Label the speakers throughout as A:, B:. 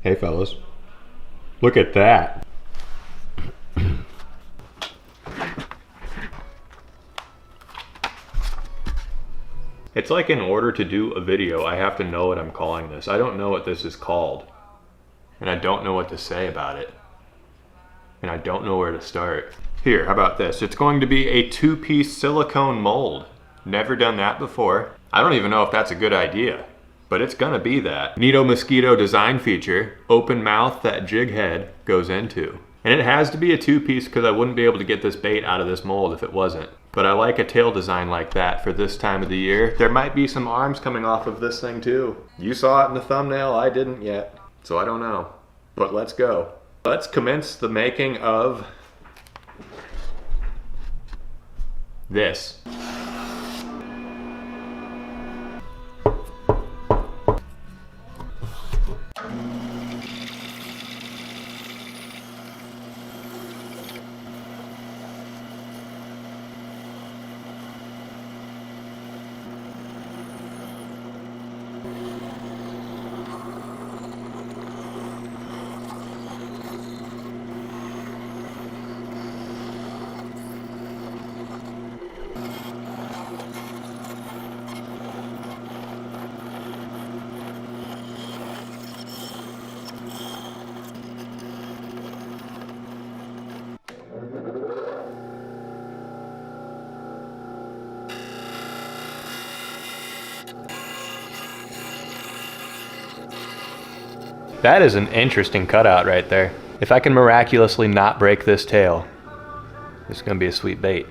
A: Hey fellas, look at that. It's like in order to do a video, I have to know what I'm calling this. I don't know what this is called. And I don't know what to say about it. And I don't know where to start. Here, how about this? It's going to be a 2-piece silicone mold. Never done that before. I don't even know if that's a good idea, but it's gonna be that. Neato mosquito design feature, open mouth that jig head goes into. And it has to be a 2-piece because I wouldn't be able to get this bait out of this mold if it wasn't. But I like a tail design like that for this time of the year. There might be some arms coming off of this thing too. You saw it in the thumbnail, I didn't yet. So I don't know, but let's go. Let's commence the making of this. That is an interesting cutout right there. If I can miraculously not break this tail, it's gonna be a sweet bait.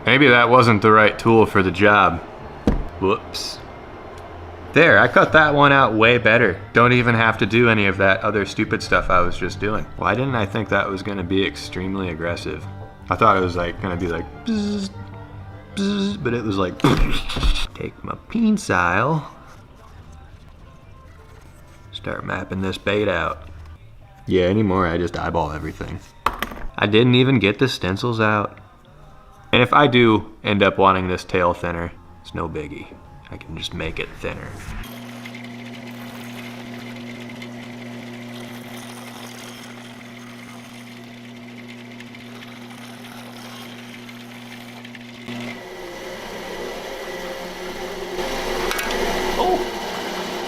A: Maybe that wasn't the right tool for the job. Whoops. There, I cut that one out way better. Don't even have to do any of that other stupid stuff I was just doing. Why didn't I think that was gonna be extremely aggressive? I thought it was like gonna be like bzz, bzz, but it was like take my pencil, start mapping this bait out. Yeah, anymore I just eyeball everything. I didn't even get the stencils out. And if I do end up wanting this tail thinner, it's no biggie. I can just make it thinner.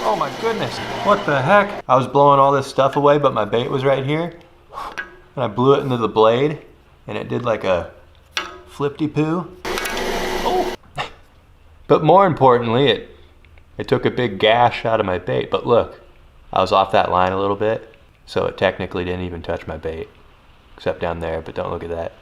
A: Oh my goodness, what the heck? I was blowing all this stuff away, but my bait was right here. And I blew it into the blade, and it did like a flippity-poo. Oh. But more importantly, it took a big gash out of my bait. But look, I was off that line a little bit, so it technically didn't even touch my bait, except down there, but don't look at that.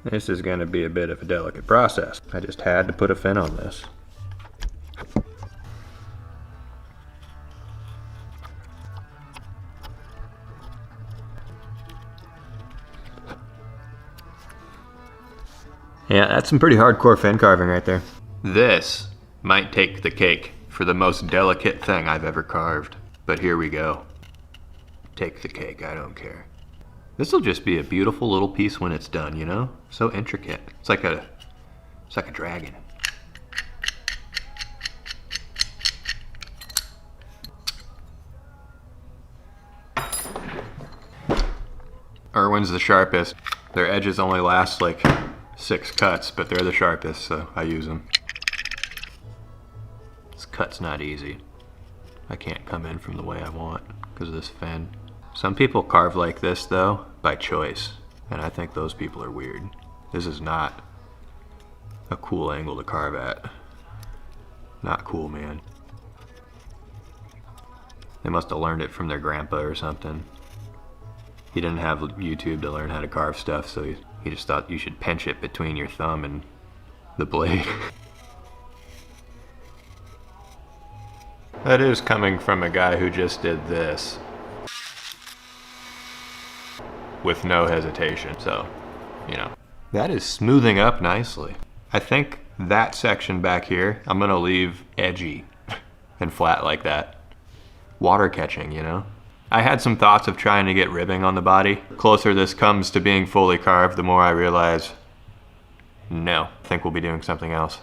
A: This is going to be a bit of a delicate process. I just had to put a fin on this. Yeah, that's some pretty hardcore fin carving right there. This might take the cake for the most delicate thing I've ever carved. But here we go. Take the cake, I don't care. This will just be a beautiful little piece when it's done, you know? So intricate. It's like a dragon. Irwin's the sharpest. Their edges only last like 6 cuts, but they're the sharpest, so I use them. This cut's not easy. I can't come in from the way I want because of this fin. Some people carve like this though, by choice, and I think those people are weird. This is not a cool angle to carve at. Not cool, man. They must have learned it from their grandpa or something. He didn't have YouTube to learn how to carve stuff, so he just thought you should pinch it between your thumb and the blade. That is coming from a guy who just did this with no hesitation, so, you know. That is smoothing up nicely. I think that section back here, I'm gonna leave edgy and flat like that. Water catching, you know? I had some thoughts of trying to get ribbing on the body. The closer this comes to being fully carved, the more I realize, no, I think we'll be doing something else.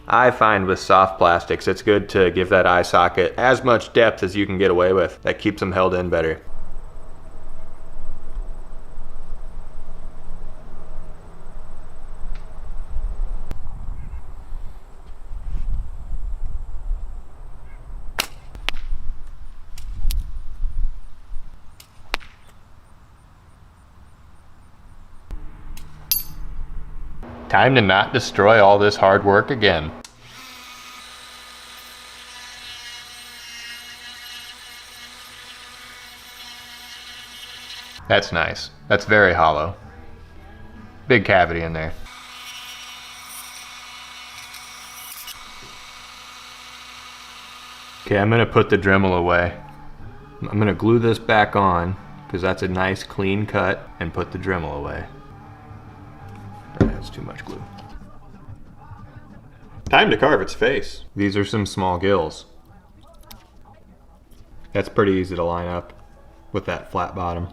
A: I find with soft plastics, it's good to give that eye socket as much depth as you can get away with. That keeps them held in better. Time to not destroy all this hard work again. That's nice. That's very hollow. Big cavity in there. Okay, I'm gonna put the Dremel away. I'm gonna glue this back on because that's a nice clean cut, and put the Dremel away. That's too much glue. Time to carve its face. These are some small gills. That's pretty easy to line up with that flat bottom.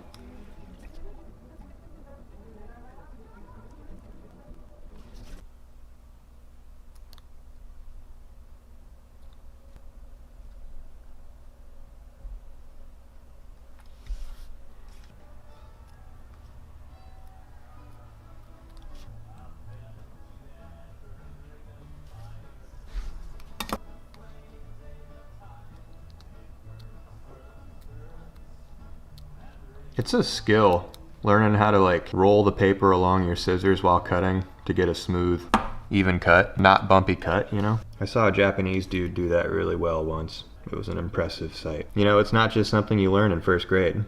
A: It's a skill, learning how to like roll the paper along your scissors while cutting to get a smooth, even cut, not bumpy cut, you know? I saw a Japanese dude do that really well once. It was an impressive sight. You know, it's not just something you learn in first grade.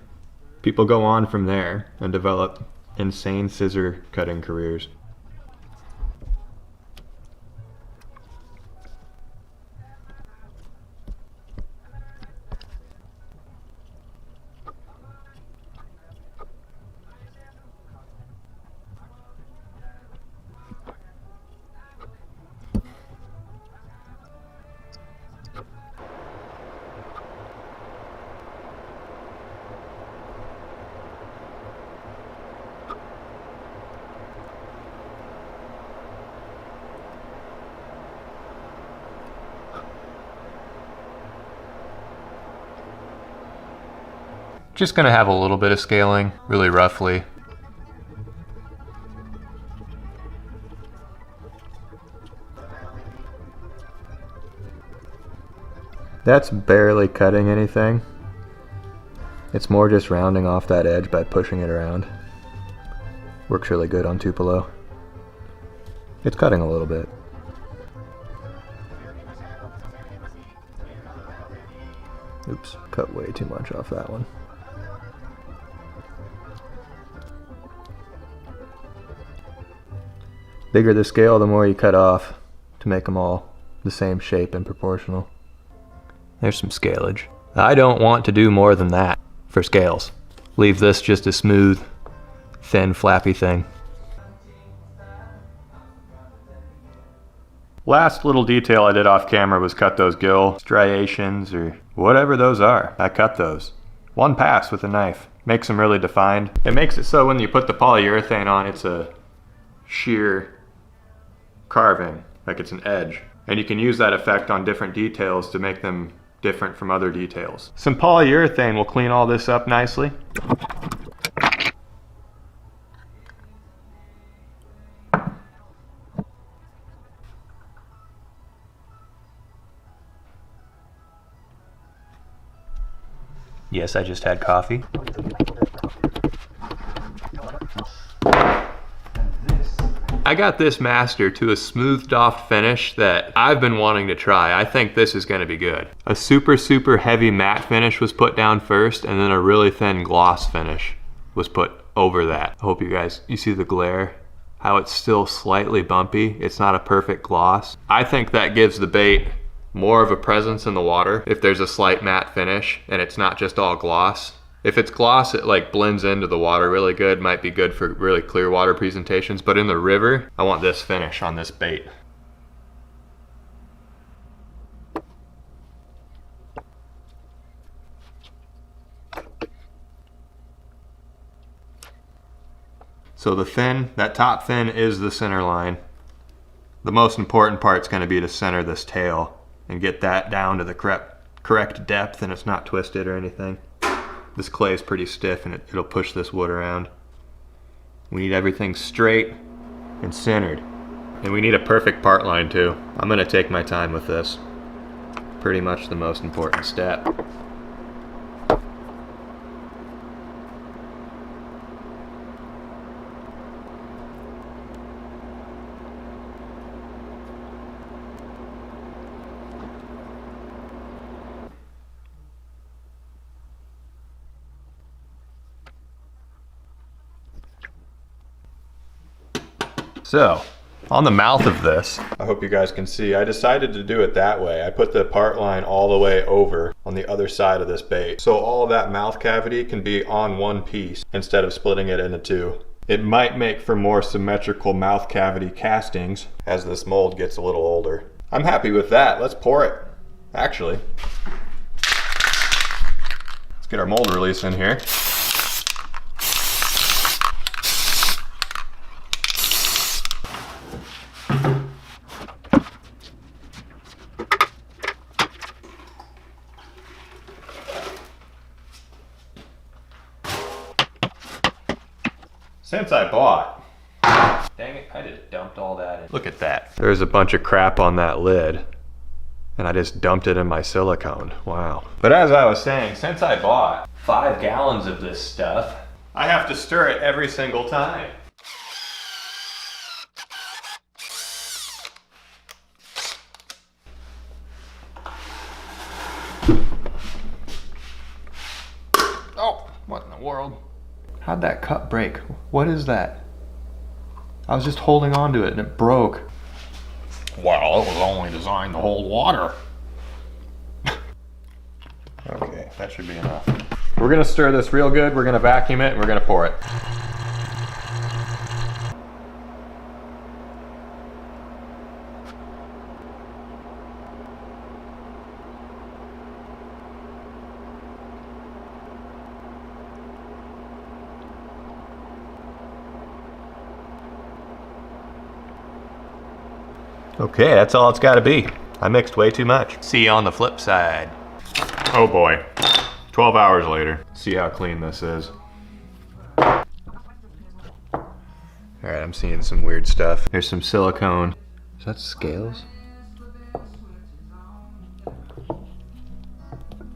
A: People go on from there and develop insane scissor cutting careers. Just gonna have a little bit of scaling, really roughly. That's barely cutting anything. It's more just rounding off that edge by pushing it around. Works really good on Tupelo. It's cutting a little bit. Oops, cut way too much off that one. Bigger the scale, the more you cut off to make them all the same shape and proportional. There's some scalage. I don't want to do more than that for scales. Leave this just a smooth, thin, flappy thing. Last little detail I did off camera was cut those gill striations or whatever those are. I cut those. One pass with a knife. Makes them really defined. It makes it so when you put the polyurethane on, it's a sheer carving, like it's an edge. And you can use that effect on different details to make them different from other details. Some polyurethane will clean all this up nicely. Yes, I just had coffee. I got this master to a smoothed off finish that I've been wanting to try. I think this is gonna be good. A super heavy matte finish was put down first, and then a really thin gloss finish was put over that. I hope you see the glare, how it's still slightly bumpy. It's not a perfect gloss. I think that gives the bait more of a presence in the water if there's a slight matte finish and it's not just all gloss. If it's gloss, it like blends into the water really good, might be good for really clear water presentations, but in the river, I want this finish on this bait. So the fin, that top fin is the center line. The most important part's gonna be to center this tail and get that down to the correct depth and it's not twisted or anything. This clay is pretty stiff and it'll push this wood around. We need everything straight and centered. And we need a perfect part line too. I'm gonna take my time with this. Pretty much the most important step. So, on the mouth of this, I hope you guys can see, I decided to do it that way. I put the part line all the way over on the other side of this bait. So all of that mouth cavity can be on one piece instead of splitting it into two. It might make for more symmetrical mouth cavity castings as this mold gets a little older. I'm happy with that. Let's pour it. Actually, let's get our mold release in here. Since I bought, dang it, I just dumped all that in. Look at that. There's a bunch of crap on that lid and I just dumped it in my silicone. Wow. But as I was saying, since I bought 5 gallons of this stuff, I have to stir it every single time. Oh, what in the world? How'd that cup break? What is that? I was just holding on to it and it broke. Well, it was only designed to hold water. Okay, that should be enough. We're gonna stir this real good, we're gonna vacuum it, and we're gonna pour it. Okay, that's all it's gotta be. I mixed way too much. See you on the flip side. Oh boy, 12 hours later. See how clean this is. All right, I'm seeing some weird stuff. There's some silicone. Is that scales?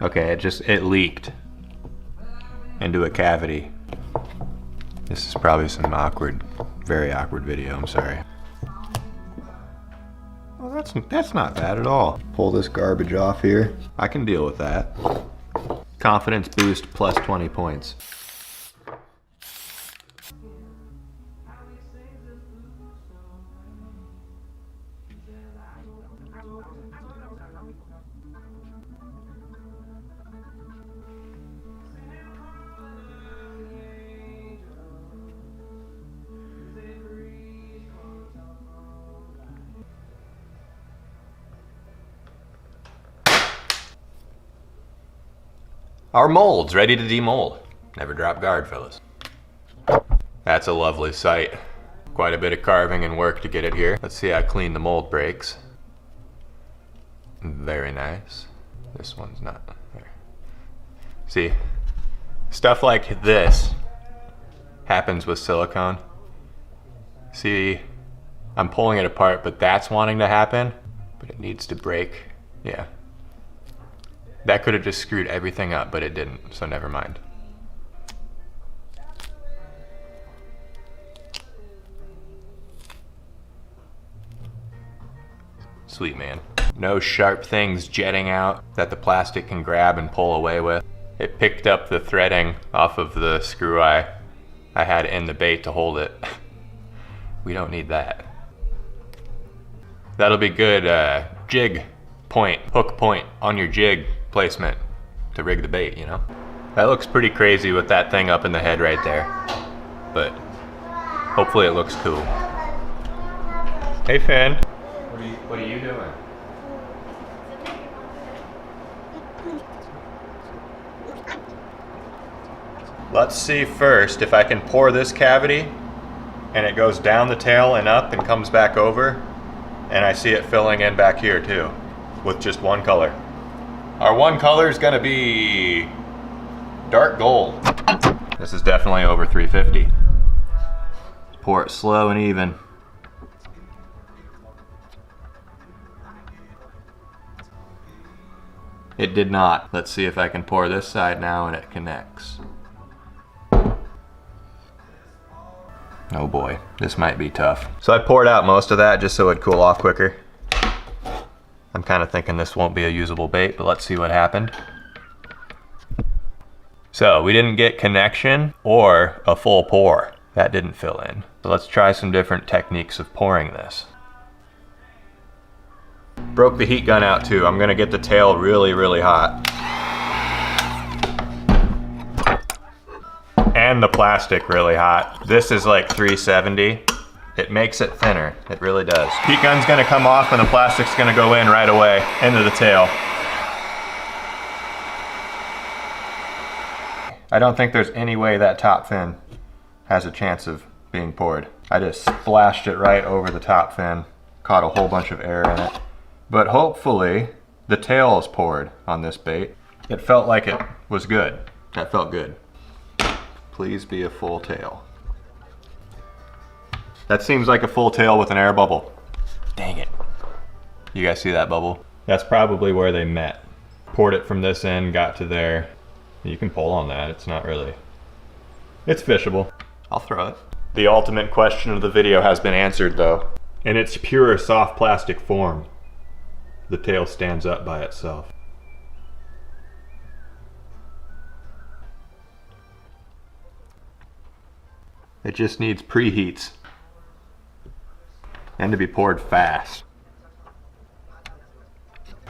A: Okay, it leaked into a cavity. This is probably some very awkward video, I'm sorry. Well, that's not bad at all. Pull this garbage off here. I can deal with that. Confidence boost plus 20 points. Our mold's ready to demold. Never drop guard, fellas. That's a lovely sight. Quite a bit of carving and work to get it here. Let's see how clean the mold breaks. Very nice. This one's not there. See, stuff like this happens with silicone. See, I'm pulling it apart, but that's wanting to happen, but it needs to break. Yeah. That could have just screwed everything up, but it didn't, so never mind. Sweet, man. No sharp things jetting out that the plastic can grab and pull away with. It picked up the threading off of the screw I had in the bait to hold it. We don't need that. That'll be good jig point, hook point on your jig placement to rig the bait, you know? That looks pretty crazy with that thing up in the head right there, but hopefully it looks cool. Hey Finn, what are you doing? Let's see first if I can pour this cavity and it goes down the tail and up and comes back over, and I see it filling in back here too with just one color. Our one color is gonna be dark gold. This is definitely over 350. Pour it slow and even. It did not. Let's see if I can pour this side now and it connects. Oh boy, this might be tough. So I poured out most of that just so it'd cool off quicker. I'm kind of thinking this won't be a usable bait, but let's see what happened. So we didn't get connection or a full pour. That didn't fill in. So let's try some different techniques of pouring this. Broke the heat gun out too. I'm gonna get the tail really, really hot. And the plastic really hot. This is like 370. It makes it thinner, it really does. Heat gun's gonna come off and the plastic's gonna go in right away into the tail. I don't think there's any way that top fin has a chance of being poured. I just splashed it right over the top fin, caught a whole bunch of air in it. But hopefully the tail is poured on this bait. It felt like it was good. That felt good. Please be a full tail. That seems like a full tail with an air bubble. Dang it. You guys see that bubble? That's probably where they met. Poured it from this end, got to there. You can pull on that, it's not really... It's fishable. I'll throw it. The ultimate question of the video has been answered though. In its pure soft plastic form, the tail stands up by itself. It just needs preheats and to be poured fast.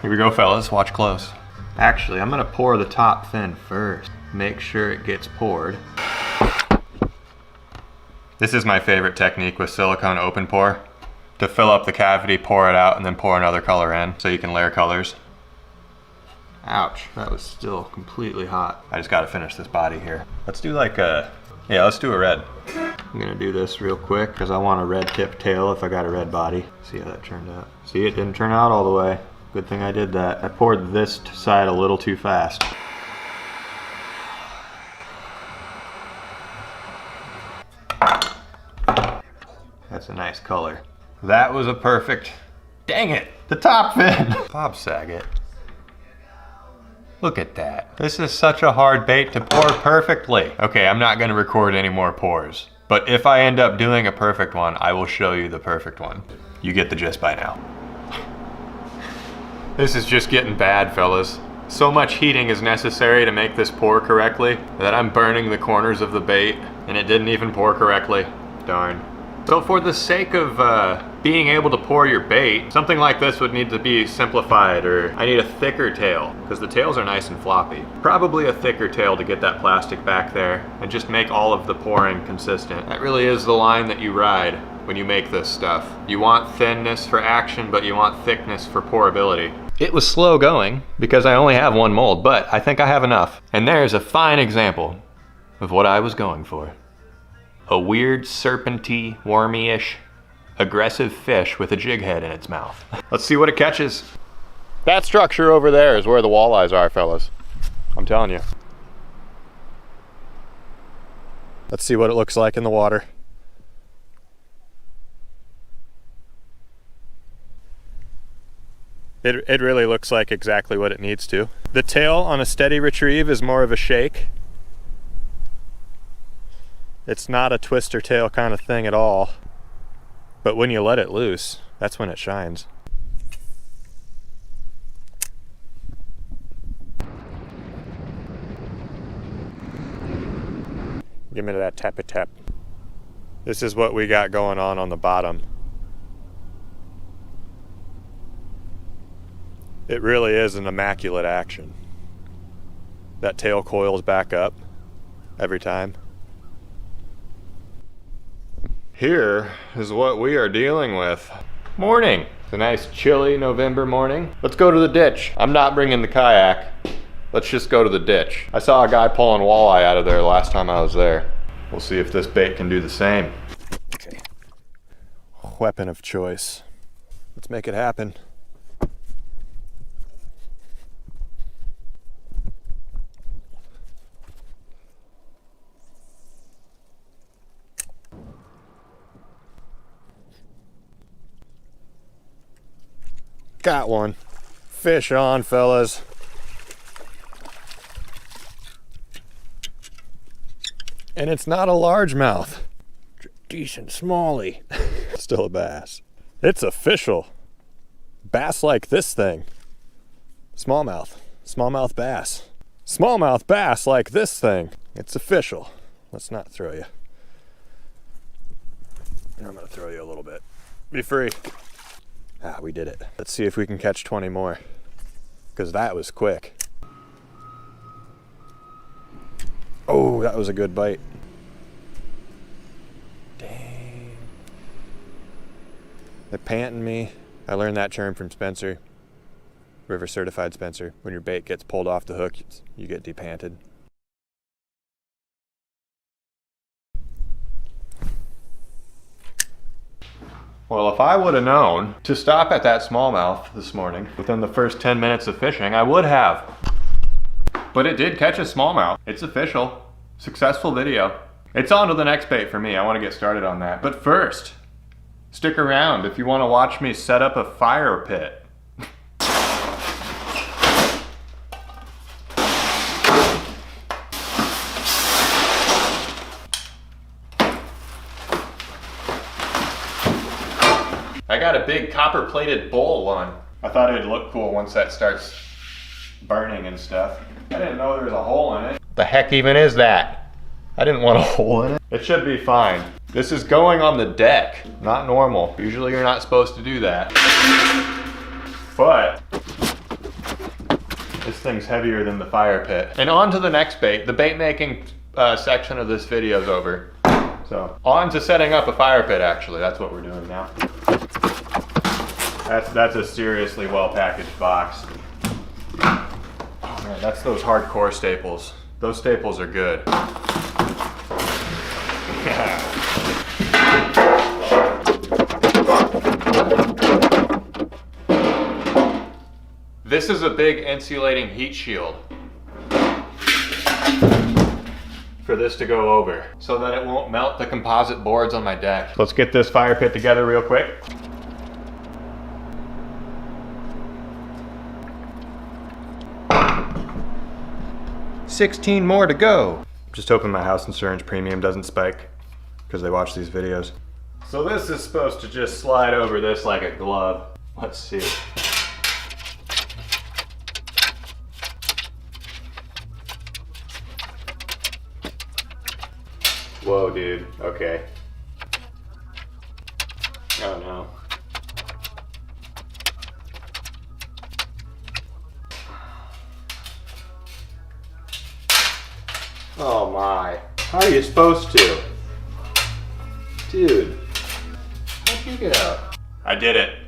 A: Here we go, fellas, watch close. Actually, I'm gonna pour the top fin first. Make sure it gets poured. This is my favorite technique with silicone open pour. To fill up the cavity, pour it out, and then pour another color in so you can layer colors. Ouch, that was still completely hot. I just gotta finish this body here. Let's do like a, yeah, let's do a red. I'm gonna do this real quick because I want a red tip tail if I got a red body. See how that turned out. See, it didn't turn out all the way. Good thing I did that. I poured this side a little too fast. That's a nice color. That was a perfect, dang it, the top fin. Bob Saget. Look at that. This is such a hard bait to pour perfectly. Okay, I'm not gonna record any more pours, but if I end up doing a perfect one, I will show you the perfect one. You get the gist by now. This is just getting bad, fellas. So much heating is necessary to make this pour correctly that I'm burning the corners of the bait and it didn't even pour correctly. Darn. So for the sake of being able to pour your bait, something like this would need to be simplified, or I need a thicker tail because the tails are nice and floppy. Probably a thicker tail to get that plastic back there and just make all of the pouring consistent. That really is the line that you ride when you make this stuff. You want thinness for action, but you want thickness for pourability. It was slow going because I only have one mold, but I think I have enough. And there's a fine example of what I was going for. A weird, serpenty, wormy-ish, aggressive fish with a jig head in its mouth. Let's see what it catches. That structure over there is where the walleyes are, fellas. I'm telling you. Let's see what it looks like in the water. It really looks like exactly what it needs to. The tail on a steady retrieve is more of a shake. It's not a twister tail kind of thing at all. But when you let it loose, that's when it shines.
B: Give me that tappy tap. This is what we got going on the bottom. It really is an immaculate action. That tail coils back up every time. Here is what we are dealing with. Morning. It's a nice chilly November morning. Let's go to the ditch. I'm not bringing the kayak. Let's just go to the ditch. I saw a guy pulling walleye out of there last time I was there. We'll see if this bait can do the same. Okay. Weapon of choice. Let's make it happen. Got one. Fish on, fellas. And it's not a largemouth. Decent smallie. Still a bass. It's official. Bass like this thing. Smallmouth. Smallmouth bass. Smallmouth bass like this thing. It's official. Let's not throw you. I'm gonna throw you a little bit. Be free. Ah, we did it. Let's see if we can catch 20 more. Because that was quick. Oh, that was a good bite. Dang. They're panting me. I learned that term from Spencer. River certified Spencer. When your bait gets pulled off the hook, you get depanted. Well, if I would have known to stop at that smallmouth this morning within the first 10 minutes of fishing, I would have. But it did catch a smallmouth. It's official. Successful video. It's on to the next bait for me. I want to get started on that. But first, stick around if you want to watch me set up a fire pit. I got a big copper-plated bowl one. I thought it'd look cool once that starts burning and stuff. I didn't know there was a hole in it. The heck even is that? I didn't want a hole in it. It should be fine. This is going on the deck, not normal. Usually you're not supposed to do that. But this thing's heavier than the fire pit. And on to the next bait. The bait making section of this video is over. So on to setting up a fire pit actually. That's what we're doing now. That's a seriously well-packaged box. Oh man, that's those hardcore staples. Those staples are good. This is a big insulating heat shield for this to go over so that it won't melt the composite boards on my deck. Let's get this fire pit together real quick. $16 more to go. Just hoping my house insurance premium doesn't spike because they watch these videos. So this is supposed to just slide over this like a glove. Let's see. Whoa, dude. Okay. Oh no. Oh my. How are you supposed to? Dude. How'd you get out? I did it.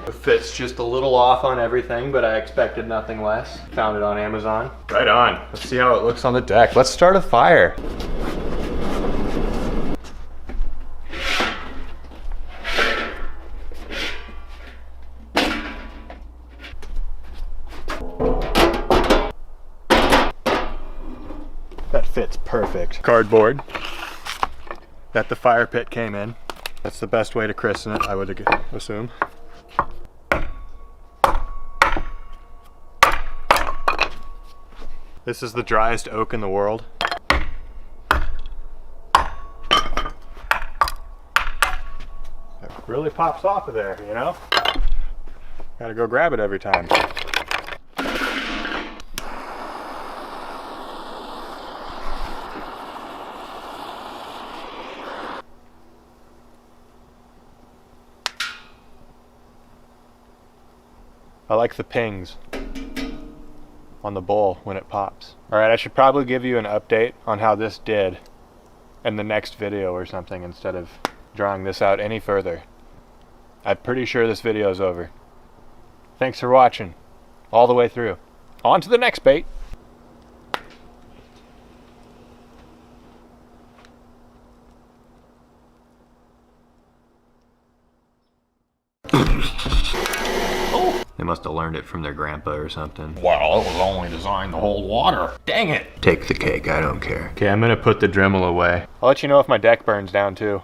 B: The fit's just a little off on everything, but I expected nothing less. Found it on Amazon. Right on. Let's see how it looks on the deck. Let's start a fire. That fits perfect. Cardboard that the fire pit came in. That's the best way to christen it, I would assume. This is the driest oak in the world. It really pops off of there, you know? Gotta go grab it every time. I like the pings on the bowl when it pops. Alright, I should probably give you an update on how this did in the next video or something instead of drawing this out any further. I'm pretty sure this video is over. Thanks for watching all the way through. On to the next bait.
A: They must have learned it from their grandpa or something.
B: Well, it was only designed to hold water. Dang it!
A: Take the cake, I don't care.
B: Okay, I'm gonna put the Dremel away. I'll let you know if my deck burns down too.